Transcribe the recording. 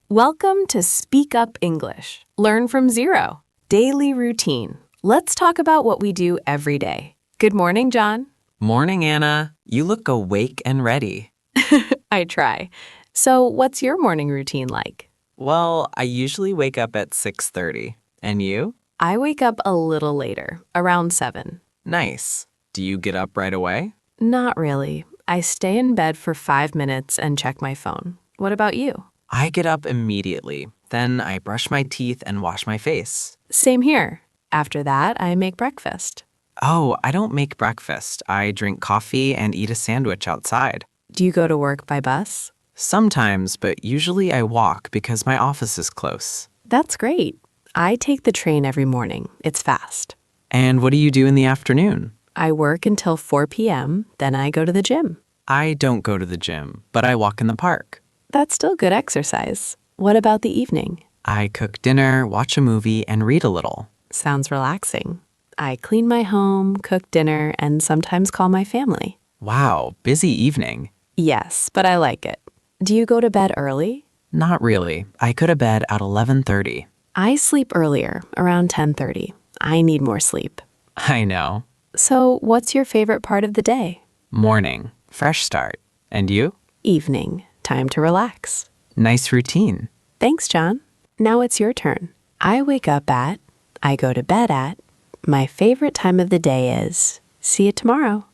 Welcome to SpeakUp English. Learn from zero. Daily routine. Let's talk about what we do every day. Good morning, John. Morning, Anna. You look awake and ready. I try. So, what's your morning routine like? Well, I usually wake up at 6:30. And you? I wake up a little later, around 7. Nice. Do you get up right away? Not really. I stay in bed for 5 minutes and check my phone. What about you? I get up immediately. Then I brush my teeth and wash my face. Same here. After that, I make breakfast. Oh, I don't make breakfast. I drink coffee and eat a sandwich outside. Do you go to work by bus? Sometimes, but usually I walk because my office is close. That's great. I take the train every morning. It's fast. And what do you do in the afternoon? I work until 4 p.m., then I go to the gym. I don't go to the gym, but I walk in the park. That's still good exercise. What about the evening? I cook dinner, watch a movie, and read a little. Sounds relaxing. I clean my home, cook dinner, and sometimes call my family. Wow, busy evening. Yes, but I like it. Do you go to bed early? Not really. I go to bed at 11:30. I sleep earlier, around 10:30. I need more sleep. I know. So, what's your favorite part of the day? Morning. Fresh start. And you? Evening. Time to relax. Nice routine. Thanks, John. Now it's your turn. I wake up at, I go to bed at, my favorite time of the day is, see you tomorrow.